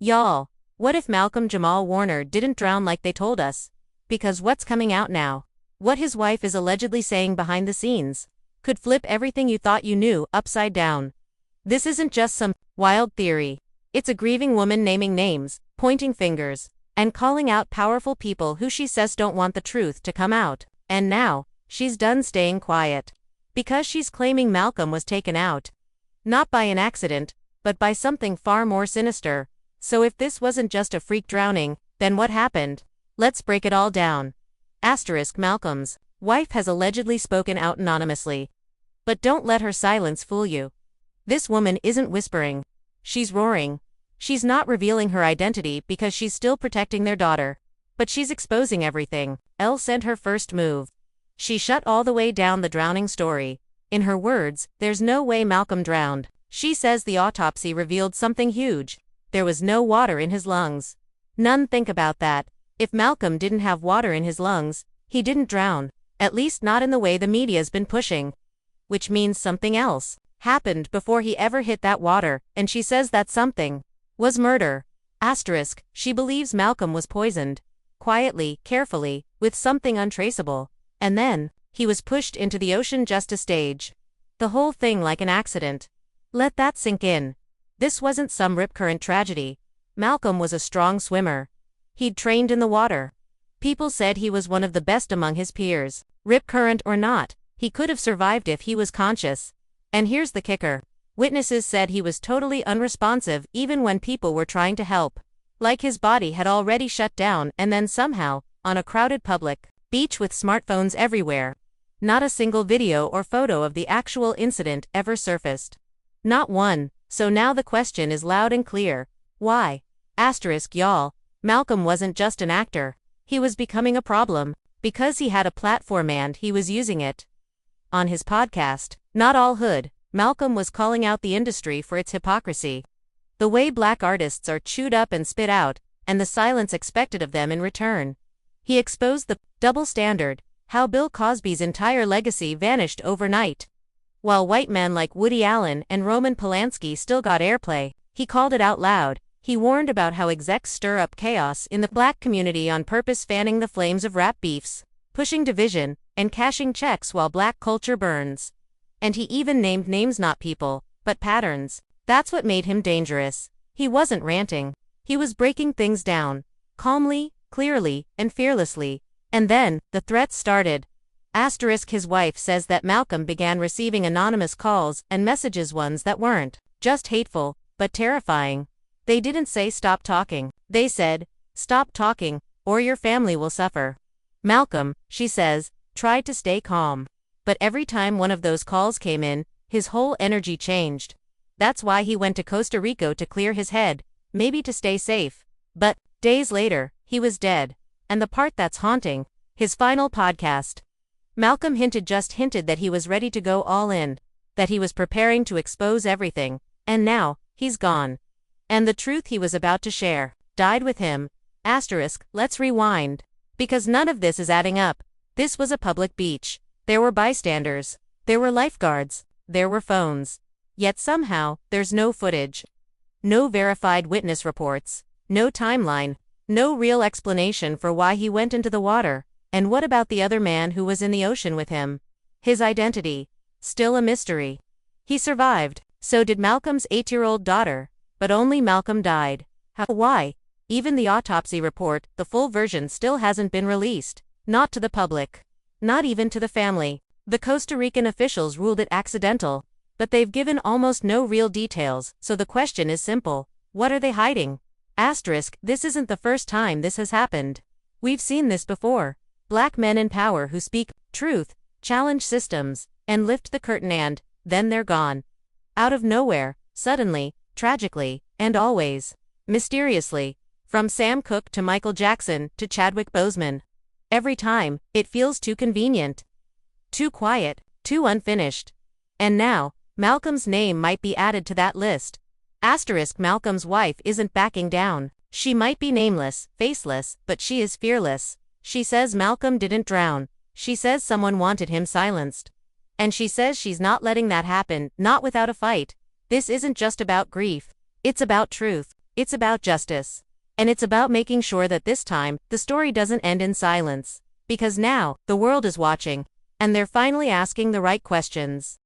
Y'all, what if Jamal Warner didn't drown like they told us? Because what's coming out now? What his wife is allegedly saying behind the scenes could flip everything you thought you knew upside down. This isn't just some wild theory. It's a grieving woman naming names, pointing fingers, and calling out powerful people who she says don't want the truth to come out. And now, she's done staying quiet. Because she's claiming Malcolm was taken out. Not by an accident, but by something far more sinister. So if this wasn't just a freak drowning, then what happened? Let's break it all down. Malcolm's wife has allegedly spoken out anonymously. But don't let her silence fool you. This woman isn't whispering. She's roaring. She's not revealing her identity because she's still protecting their daughter. But she's exposing everything. Elle sent her first move. She shut all the way down the drowning story. In her words, there's no way Malcolm drowned. She says the autopsy revealed something huge. There was no water in his lungs. None. Think about that. If Malcolm didn't have water in his lungs, he didn't drown. At least not in the way the media's been pushing. Which means something else happened before he ever hit that water, and she says that something was murder. She believes Malcolm was poisoned. Quietly, carefully, with something untraceable. And then, he was pushed into the ocean just to stage the whole thing like an accident. Let that sink in. This wasn't some rip current tragedy. Malcolm was a strong swimmer. He'd trained in the water. People said he was one of the best among his peers. Rip current or not, he could have survived if he was conscious. And here's the kicker. Witnesses said he was totally unresponsive even when people were trying to help. Like his body had already shut down, and then somehow, on a crowded public beach with smartphones everywhere, not a single video or photo of the actual incident ever surfaced. Not one. So now the question is loud and clear. Why? Y'all, Malcolm wasn't just an actor. He was becoming a problem. Because he had a platform and he was using it. On his podcast, Not All Hood, Malcolm was calling out the industry for its hypocrisy. The way black artists are chewed up and spit out, and the silence expected of them in return. He exposed the double standard, how Bill Cosby's entire legacy vanished overnight. While white men like Woody Allen and Roman Polanski still got airplay, he called it out loud. He warned about how execs stir up chaos in the black community on purpose, fanning the flames of rap beefs, pushing division, and cashing checks while black culture burns. And he even named names, not people, but patterns. That's what made him dangerous. He wasn't ranting. He was breaking things down. Calmly, clearly, and fearlessly. And then, the threats started. His wife says that Malcolm began receiving anonymous calls and messages, ones that weren't just hateful, but terrifying. They didn't say stop talking. They said, stop talking, or your family will suffer. Malcolm, she says, tried to stay calm. But every time one of those calls came in, his whole energy changed. That's why he went to Costa Rica to clear his head, maybe to stay safe. But, days later, he was dead. And the part that's haunting, his final podcast. Malcolm hinted that he was ready to go all in, that he was preparing to expose everything, and now, he's gone. And the truth he was about to share died with him. Let's rewind. Because none of this is adding up. This was a public beach. There were bystanders. There were lifeguards. There were phones. Yet somehow, there's no footage. No verified witness reports. No timeline. No real explanation for why he went into the water. And what about the other man who was in the ocean with him? His identity. Still a mystery. He survived. So did Malcolm's 8-year-old daughter. But only Malcolm died. Why? Even the autopsy report, the full version, still hasn't been released. Not to the public. Not even to the family. The Costa Rican officials ruled it accidental. But they've given almost no real details, so the question is simple. What are they hiding? This isn't the first time this has happened. We've seen this before. Black men in power who speak truth, challenge systems, and lift the curtain, and then they're gone. Out of nowhere, suddenly, tragically, and always mysteriously. From Sam Cooke to Michael Jackson to Chadwick Boseman. Every time, it feels too convenient. Too quiet, too unfinished. And now, Malcolm's name might be added to that list. Malcolm's wife isn't backing down. She might be nameless, faceless, but she is fearless. She says Malcolm didn't drown. She says someone wanted him silenced. And she says she's not letting that happen, not without a fight. This isn't just about grief. It's about truth. It's about justice. And it's about making sure that this time, the story doesn't end in silence. Because now, the world is watching. And they're finally asking the right questions.